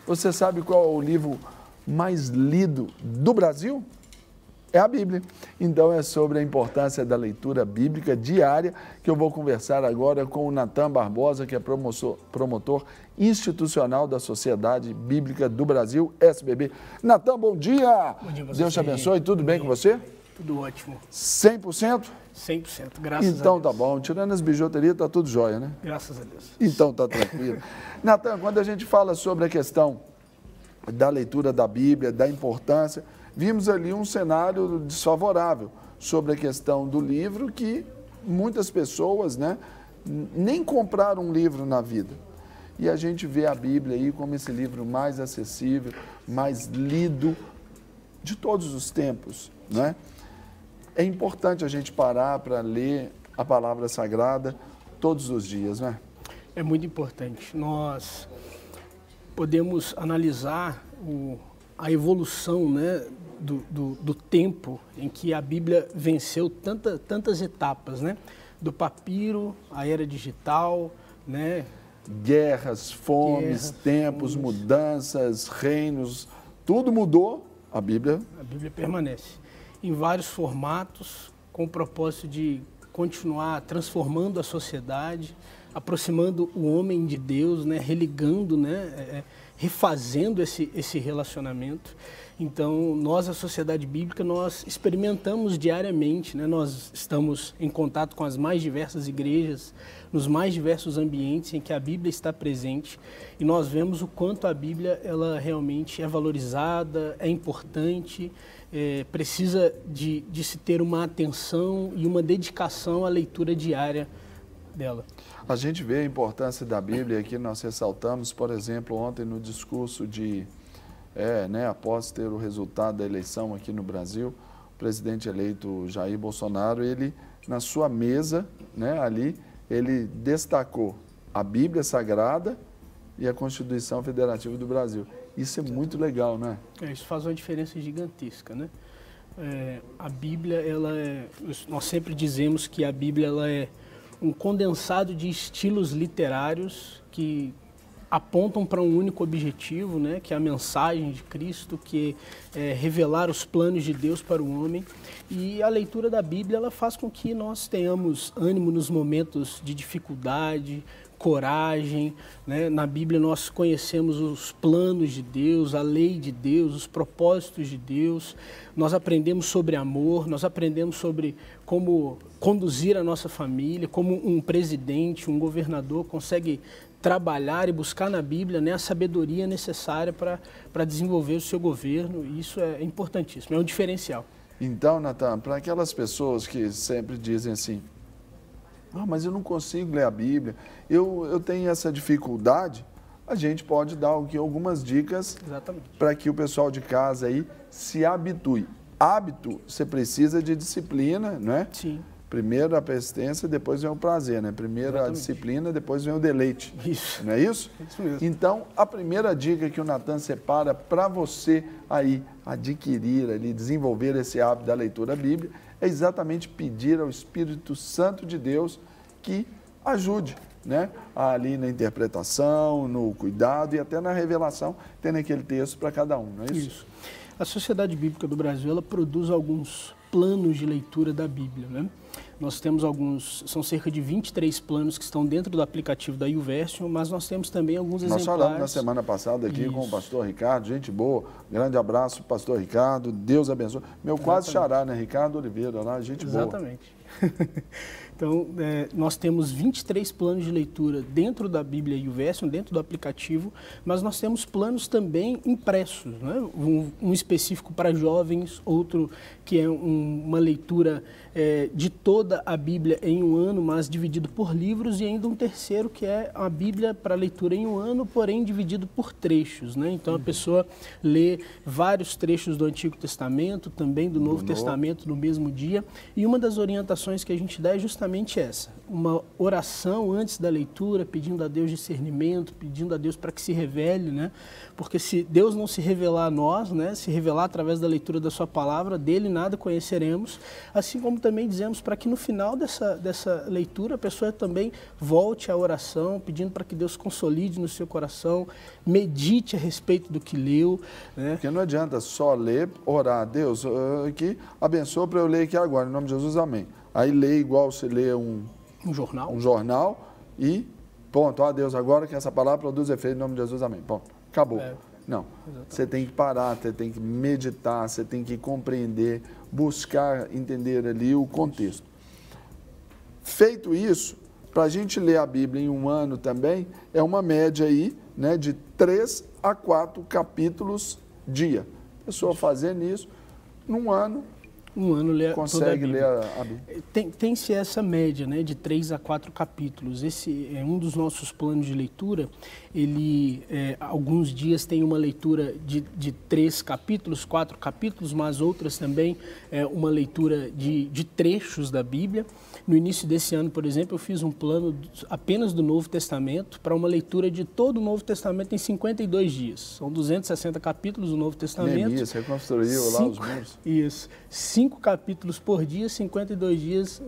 Você sabe qual é o livro mais lido do Brasil? É a Bíblia. Então é sobre a importância da leitura bíblica diária que eu vou conversar agora com o Natan Barbosa, que é promotor institucional da Sociedade Bíblica do Brasil, SBB. Natan, bom dia! Bom dia, Deus te abençoe, tudo bem com você? Tudo ótimo. 100%? 100%, graças a Deus. Então tá bom, tirando as bijuterias, tá tudo jóia, né? Graças a Deus. Então tá tranquilo. Natan, quando a gente fala sobre a questão da leitura da Bíblia, da importância, vimos ali um cenário desfavorável sobre a questão do livro, que muitas pessoas, né, nem compraram um livro na vida. E a gente vê a Bíblia aí como esse livro mais acessível, mais lido de todos os tempos, né? É importante a gente parar para ler a palavra sagrada todos os dias, né? É muito importante. Nós podemos analisar a evolução, né, do tempo em que a Bíblia venceu tantas etapas, né? Do papiro, à era digital, né? Guerras, fomes, tempos, mudanças, reinos, tudo mudou, a Bíblia permanece em vários formatos, com o propósito de continuar transformando a sociedade, aproximando o homem de Deus, né? Religando, né? Refazendo esse relacionamento. Então, nós, a Sociedade Bíblica, nós experimentamos diariamente, né? Nós estamos em contato com as mais diversas igrejas, nos mais diversos ambientes em que a Bíblia está presente, e nós vemos o quanto a Bíblia ela realmente é valorizada, é importante, precisa de se ter uma atenção e uma dedicação à leitura diária dela. A gente vê a importância da Bíblia aqui, nós ressaltamos, por exemplo, ontem no discurso após ter o resultado da eleição aqui no Brasil, o presidente eleito Jair Bolsonaro, ele, na sua mesa, né, ali, ele destacou a Bíblia Sagrada e a Constituição Federativa do Brasil. Isso é muito legal, né? Isso faz uma diferença gigantesca, né? A Bíblia, nós sempre dizemos que a Bíblia ela é um condensado de estilos literários que apontam para um único objetivo, né, que é a mensagem de Cristo, que é revelar os planos de Deus para o homem. E a leitura da Bíblia ela faz com que nós tenhamos ânimo nos momentos de dificuldade, coragem, né? Na Bíblia nós conhecemos os planos de Deus, a lei de Deus, os propósitos de Deus. Nós aprendemos sobre amor, nós aprendemos sobre como conduzir a nossa família, como um presidente, um governador consegue trabalhar e buscar na Bíblia, né, a sabedoria necessária para desenvolver o seu governo. E isso é importantíssimo, é um diferencial. Então, Natan, para aquelas pessoas que sempre dizem assim, mas eu não consigo ler a Bíblia, eu tenho essa dificuldade, a gente pode dar algumas dicas para que o pessoal de casa aí se habitue. Hábito, você precisa de disciplina, né? Sim. Primeiro a persistência, depois vem o prazer, né? Primeiro a disciplina, depois vem o deleite. Isso. Não é isso? Isso mesmo. Então, a primeira dica que o Natan separa para você aí adquirir, ali, desenvolver esse hábito da leitura da Bíblia, é exatamente pedir ao Espírito Santo de Deus que ajude, né? Ali na interpretação, no cuidado e até na revelação, tendo aquele texto para cada um, não é isso? Isso. A Sociedade Bíblica do Brasil, ela produz alguns planos de leitura da Bíblia, né? Nós temos são cerca de 23 planos que estão dentro do aplicativo da YouVersion, mas nós temos também alguns exemplares. Nós falamos na semana passada aqui com o pastor Ricardo, gente boa, grande abraço, pastor Ricardo, Deus abençoe. Meu quase xará, né? Ricardo Oliveira, lá, gente boa. Exatamente. Então, nós temos 23 planos de leitura dentro da Bíblia YouVersion, dentro do aplicativo, mas nós temos planos também impressos, né? Um específico para jovens, outro que é uma leitura de toda a Bíblia em um ano, mas dividido por livros, e ainda um terceiro que é a Bíblia para leitura em um ano, porém dividido por trechos, né? Então a pessoa lê vários trechos do Antigo Testamento, também do Novo Testamento no mesmo dia, e uma das orientações que a gente dá é justamente essa. uma oração antes da leitura, pedindo a Deus discernimento, pedindo a Deus para que se revele, né? Porque se Deus não se revelar a nós, né, se revelar através da leitura da sua palavra, dele nada conheceremos, assim como também dizemos para que no final dessa leitura a pessoa também volte à oração, pedindo para que Deus consolide no seu coração, medite a respeito do que leu, né? Porque não adianta só ler, orar, Deus, aqui, abençoa para eu ler aqui agora, em nome de Jesus, amém. Aí lê igual você lê um jornal e ponto, Deus, agora que essa palavra produz efeito, em nome de Jesus, amém. Ponto, acabou. Não, exatamente. Você tem que parar, você tem que meditar, você tem que compreender, buscar entender ali o contexto. Feito isso, para a gente ler a Bíblia em um ano também, é uma média aí, né, de 3 a 4 capítulos dia. A pessoa fazendo isso, num ano, consegue ler a Bíblia. Tem-se essa média, né, de 3 a 4 capítulos. Esse é um dos nossos planos de leitura. Ele, alguns dias tem uma leitura de 3 capítulos, 4 capítulos, mas outras também uma leitura de trechos da Bíblia. No início desse ano, por exemplo, eu fiz um plano apenas do Novo Testamento para uma leitura de todo o Novo Testamento em 52 dias. São 260 capítulos do Novo Testamento. Neemias reconstruiu lá os muros. Isso. 5 capítulos por dia, 52 dias,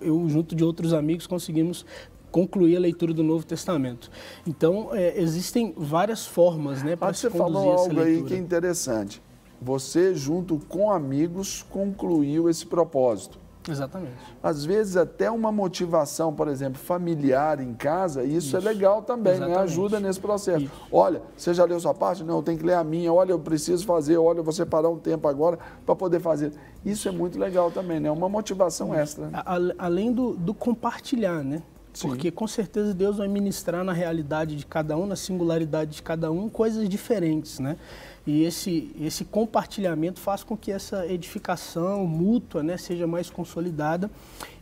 eu junto de outros amigos conseguimos concluir a leitura do Novo Testamento. Então, existem várias formas, né, para se conduzir essa leitura. Você falou algo aí que é interessante. Você, junto com amigos, concluiu esse propósito. Exatamente. Às vezes até uma motivação, por exemplo, familiar em casa, isso é legal também, né? Ajuda nesse processo. Isso. Olha, você já leu sua parte? Não, eu tenho que ler a minha. Olha, eu preciso fazer. Olha, eu vou separar um tempo agora para poder fazer. Isso é muito legal também, né? Uma motivação extra. Né? Além do compartilhar, né? Sim. Porque com certeza Deus vai ministrar na realidade de cada um, na singularidade de cada um, coisas diferentes, né? E esse compartilhamento faz com que essa edificação mútua, né, seja mais consolidada.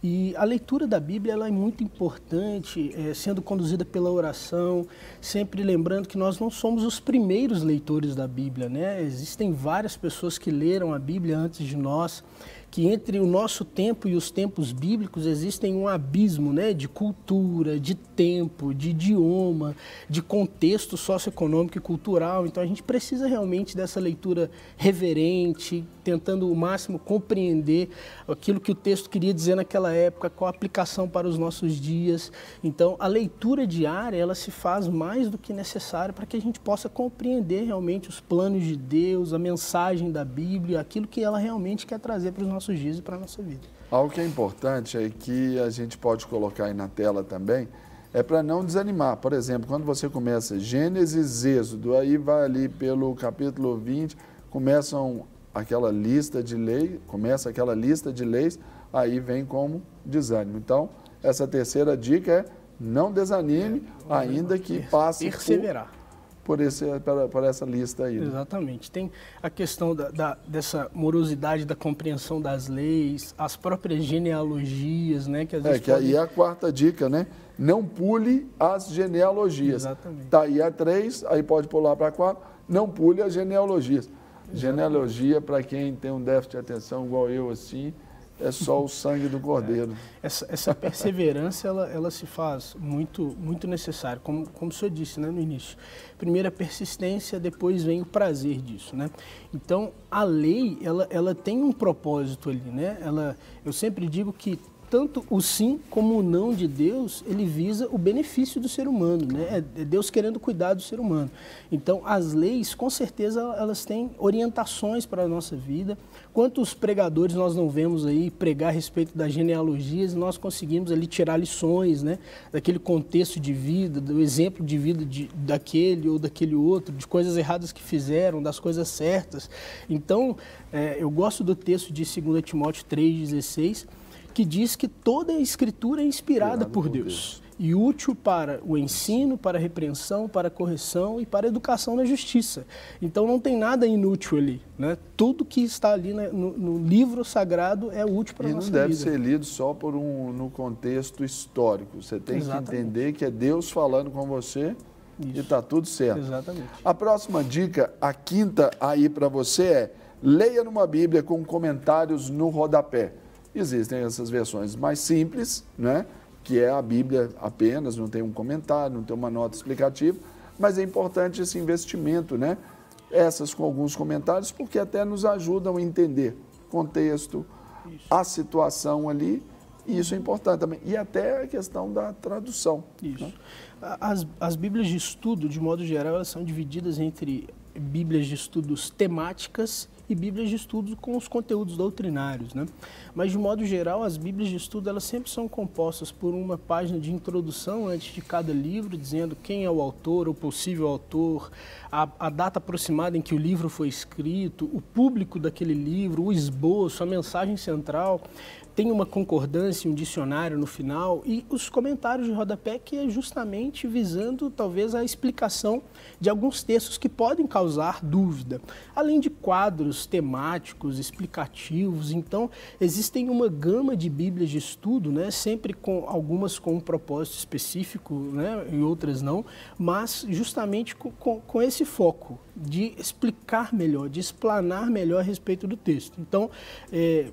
E a leitura da Bíblia ela é muito importante, sendo conduzida pela oração, sempre lembrando que nós não somos os primeiros leitores da Bíblia, né? Existem várias pessoas que leram a Bíblia antes de nós, que entre o nosso tempo e os tempos bíblicos existem um abismo, né, de cultura, de tempo, de idioma, de contexto socioeconômico e cultural. Então a gente precisa realmente dessa leitura reverente, tentando o máximo compreender aquilo que o texto queria dizer naquela época, com a aplicação para os nossos dias. Então a leitura diária ela se faz mais do que necessária para que a gente possa compreender realmente os planos de Deus, a mensagem da Bíblia, aquilo que ela realmente quer trazer para os nossos dias e para a nossa vida. Algo que é importante é que a gente pode colocar aí na tela também, é para não desanimar. Por exemplo, quando você começa Gênesis, Êxodo, aí vai ali pelo capítulo 20, começa aquela lista de leis, aí vem como desânimo. Então, essa terceira dica é não desanime, ainda que passe perseverar. Por essa lista aí. Né? Exatamente. Tem a questão dessa morosidade da compreensão das leis, as próprias genealogias, né? Que às vezes aí é a quarta dica, né? Não pule as genealogias. Exatamente. Está aí a 3, aí pode pular para 4, não pule as genealogias. Exatamente. Genealogia, para quem tem um déficit de atenção igual eu, assim, é só o sangue do cordeiro. Essa perseverança, ela se faz muito, muito necessária, como o senhor disse, né, no início. Primeiro a persistência, depois vem o prazer disso, né? Então, a lei, ela tem um propósito ali, né? Eu sempre digo que tanto o sim como o não de Deus, ele visa o benefício do ser humano, né? É Deus querendo cuidar do ser humano. Então, as leis, com certeza, elas têm orientações para a nossa vida. Quantos pregadores nós não vemos aí pregar a respeito das genealogias e nós conseguimos ali tirar lições, né? Daquele contexto de vida, do exemplo de vida daquele ou daquele outro, de coisas erradas que fizeram, das coisas certas. Então, eu gosto do texto de 2 Timóteo 3,16, que diz que toda a Escritura é inspirada por Deus e útil para o ensino, para a repreensão, para a correção e para a educação na justiça. Então não tem nada inútil ali, né? Tudo que está ali no livro sagrado é útil para a nossa vida. E não deve ser lido só no contexto histórico. Você tem que entender que é Deus falando com você. Isso. E está tudo certo. Exatamente. A próxima dica, a quinta aí para você é: leia numa Bíblia com comentários no rodapé. Existem essas versões mais simples, né? que é a Bíblia apenas, não tem um comentário, não tem uma nota explicativa, mas é importante esse investimento, né? Essas com alguns comentários, porque até nos ajudam a entender o contexto, a situação ali, e isso é importante também. E até a questão da tradução. Isso. Né? As Bíblias de estudo, de modo geral, elas são divididas entre Bíblias de estudos temáticas e Bíblias de estudo com os conteúdos doutrinários, né? Mas, de modo geral, as Bíblias de estudo, elas sempre são compostas por uma página de introdução antes de cada livro, dizendo quem é o autor, o possível autor, a data aproximada em que o livro foi escrito, o público daquele livro, o esboço, a mensagem central. Tem uma concordância, um dicionário no final e os comentários de rodapé, que é justamente visando talvez a explicação de alguns textos que podem causar dúvida, além de quadros temáticos, explicativos. Então, existem uma gama de Bíblias de estudo, né, sempre com algumas com um propósito específico, né, e outras não, mas justamente com esse foco de explicar melhor, de explanar melhor a respeito do texto. Então,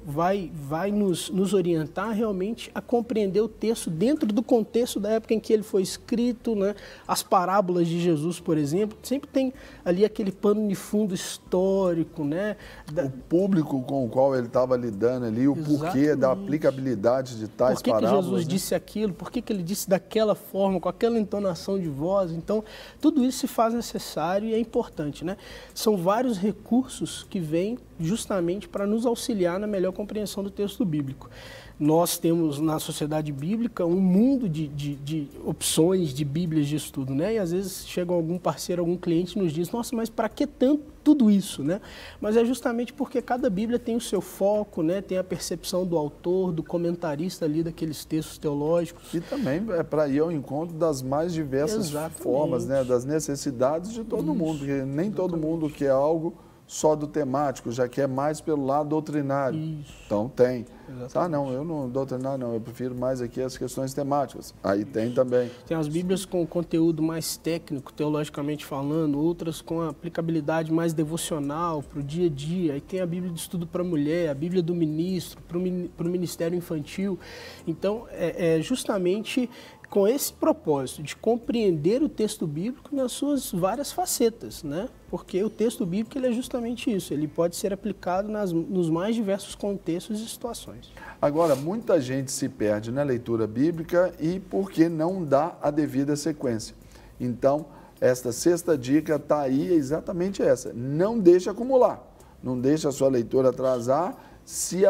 vai nos orientar realmente a compreender o texto dentro do contexto da época em que ele foi escrito, né? As parábolas de Jesus, por exemplo, sempre tem ali aquele pano de fundo histórico, né? O público com o qual ele estava lidando ali, o porquê da aplicabilidade de tais parábolas. Por que Jesus disse aquilo? Por que ele disse daquela forma, com aquela entonação de voz? Então, tudo isso se faz necessário e é importante, né? São vários recursos que vêm justamente para nos auxiliar na melhor compreensão do texto bíblico. Nós temos na sociedade bíblica um mundo de opções de Bíblias de estudo, né? E às vezes chega algum parceiro, algum cliente e nos diz, nossa, mas para que tanto tudo isso, né? Mas é justamente porque cada Bíblia tem o seu foco, né? Tem a percepção do autor, do comentarista ali daqueles textos teológicos. E também é para ir ao encontro das mais diversas formas, né? Das necessidades de todo mundo, porque nem todo mundo quer algo só do temático, já quer mais pelo lado doutrinário. Isso. Então tem. Exatamente. Tá, não, eu não doutrinário não, eu prefiro mais aqui as questões temáticas. Aí tem também. Tem as Bíblias com conteúdo mais técnico, teologicamente falando, outras com aplicabilidade mais devocional para o dia a dia. Aí tem a Bíblia de estudo para a mulher, a Bíblia do ministro, para o ministério infantil. Então, é justamente com esse propósito de compreender o texto bíblico nas suas várias facetas, né? Porque o texto bíblico ele é justamente isso, ele pode ser aplicado nos mais diversos contextos e situações. Agora, muita gente se perde na leitura bíblica e porque não dá a devida sequência. Então, esta sexta dica está aí, é exatamente essa, não deixe acumular, não deixe a sua leitura atrasar, se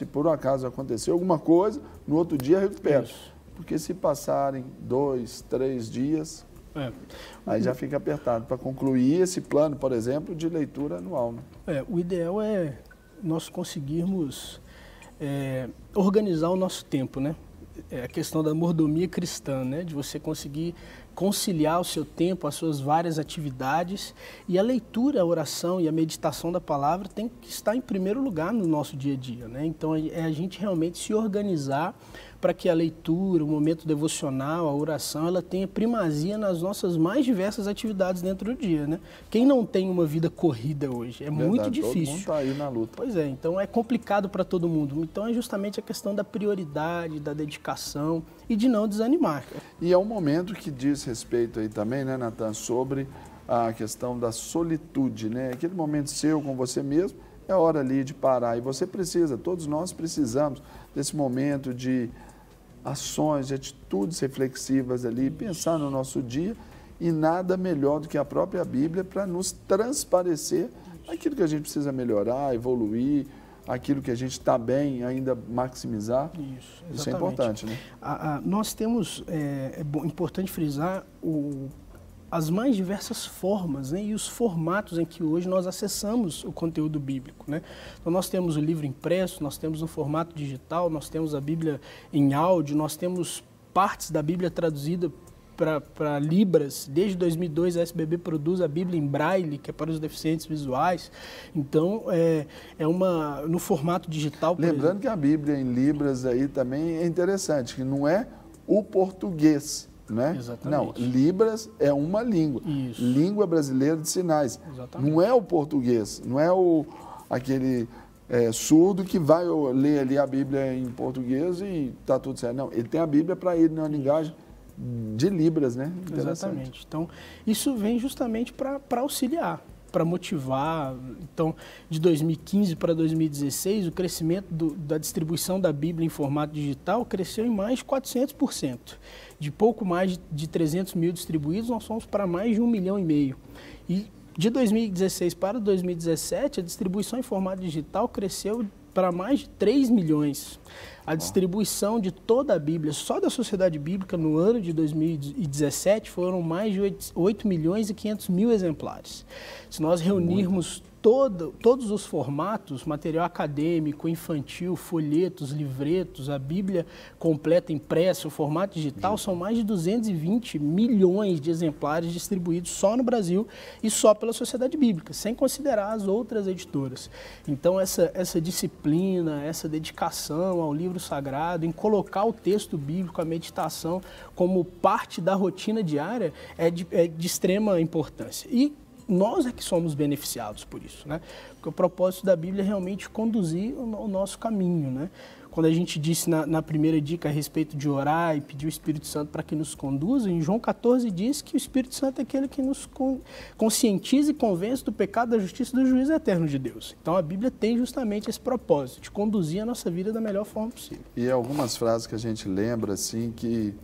por um acaso acontecer alguma coisa, no outro dia recupera. Isso. Porque se passarem 2, 3 dias, aí já fica apertado para concluir esse plano, por exemplo, de leitura anual. Né? O ideal é nós conseguirmos organizar o nosso tempo, né? É a questão da mordomia cristã, né? De você conseguir conciliar o seu tempo, as suas várias atividades, e a leitura, a oração e a meditação da palavra tem que estar em primeiro lugar no nosso dia a dia, né? Então é a gente realmente se organizar para que a leitura, o momento devocional, a oração, ela tenha primazia nas nossas mais diversas atividades dentro do dia, né? Quem não tem uma vida corrida hoje? É muito difícil. Todo mundo está aí na luta. Pois é, então é complicado para todo mundo. Então é justamente a questão da prioridade, da dedicação e de não desanimar. E é um momento que diz respeito aí também, né, Natan, sobre a questão da solitude, né? Aquele momento seu com você mesmo, é hora ali de parar. E você precisa, todos nós precisamos desse momento de ações, de atitudes reflexivas ali, pensar no nosso dia, e nada melhor do que a própria Bíblia para nos transparecer aquilo que a gente precisa melhorar, evoluir, aquilo que a gente está bem, ainda maximizar. Isso é importante, né? Nós temos, importante frisar, as mais diversas formas, né, e os formatos em que hoje nós acessamos o conteúdo bíblico, né? Então nós temos o livro impresso, nós temos no formato digital, nós temos a Bíblia em áudio, nós temos partes da Bíblia traduzida para Libras. Desde 2002 a SBB produz a Bíblia em Braille, que é para os deficientes visuais. Então, no formato digital. Lembrando que a Bíblia em Libras aí também é interessante, que não é o português, né? Exatamente. Não, Libras é uma língua. Isso. Língua brasileira de sinais. Exatamente. Não é o português, não é aquele surdo que vai ler ali a Bíblia em português e está tudo certo. Não, ele tem a Bíblia para ele na linguagem de Libras, né? Exatamente. Então, isso vem justamente para auxiliar, para motivar. Então, de 2015 para 2016, o crescimento da distribuição da Bíblia em formato digital cresceu em mais de 400%. De pouco mais de 300 mil distribuídos, nós fomos para mais de 1,5 milhão. E de 2016 para 2017, a distribuição em formato digital cresceu para mais de 3 milhões. A distribuição de toda a Bíblia, só da Sociedade Bíblica, no ano de 2017, foram mais de 8 milhões e 500 mil exemplares. Se nós reunirmos todos os formatos, material acadêmico, infantil, folhetos, livretos, a Bíblia completa impressa, o formato digital, são mais de 220 milhões de exemplares distribuídos só no Brasil e só pela Sociedade Bíblica, sem considerar as outras editoras. Então, essa disciplina, essa dedicação ao livro sagrado, em colocar o texto bíblico, a meditação, como parte da rotina diária, é de extrema importância. E nós é que somos beneficiados por isso, né? Porque o propósito da Bíblia é realmente conduzir o nosso caminho, né? Quando a gente disse na primeira dica a respeito de orar e pedir o Espírito Santo para que nos conduza, em João 14 diz que o Espírito Santo é aquele que nos conscientiza e convence do pecado, da justiça e do juízo eterno de Deus. Então a Bíblia tem justamente esse propósito, de conduzir a nossa vida da melhor forma possível. E algumas frases que a gente lembra, assim, que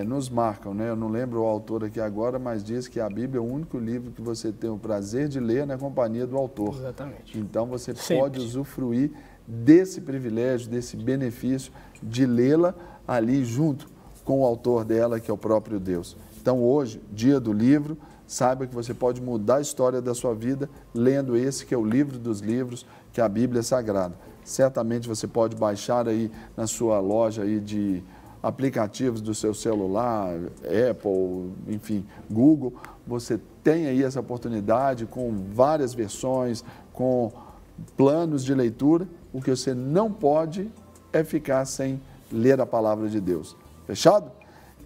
nos marcam, né? Eu não lembro o autor aqui agora, mas diz que a Bíblia é o único livro que você tem o prazer de ler na companhia do autor. Exatamente. Então você pode usufruir desse privilégio, desse benefício de lê-la ali junto com o autor dela, que é o próprio Deus. Então hoje, dia do livro, saiba que você pode mudar a história da sua vida lendo esse que é o livro dos livros, que é a Bíblia Sagrada. Certamente você pode baixar aí na sua loja aí de aplicativos do seu celular, Apple, enfim, Google, você tem aí essa oportunidade com várias versões, com planos de leitura. O que você não pode é ficar sem ler a palavra de Deus. Fechado?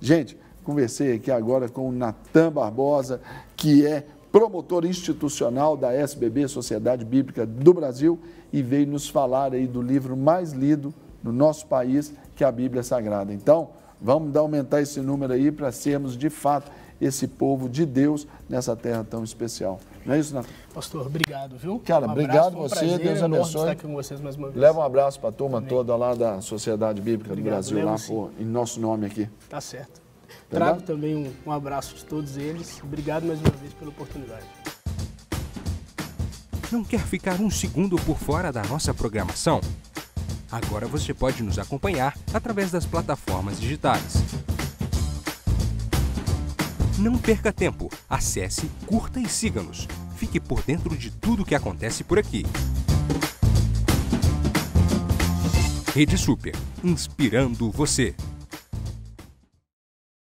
Gente, conversei aqui agora com o Natan Barbosa, que é promotor institucional da SBB, Sociedade Bíblica do Brasil, e veio nos falar aí do livro mais lido no nosso país, que é a Bíblia Sagrada. Então, vamos aumentar esse número aí para sermos, de fato, esse povo de Deus nessa terra tão especial. Não é isso, Natan? Pastor, obrigado, viu? Cara, obrigado você, Deus abençoe. Estar aqui com vocês mais uma vez. Leva um abraço para a turma toda lá da Sociedade Bíblica do Brasil, lá em nosso nome aqui. Tá certo. Trago também um abraço de todos eles. Obrigado mais uma vez pela oportunidade. Não quer ficar um segundo por fora da nossa programação? Agora você pode nos acompanhar através das plataformas digitais. Não perca tempo, acesse, curta e siga-nos. Fique por dentro de tudo o que acontece por aqui. Rede Super, inspirando você.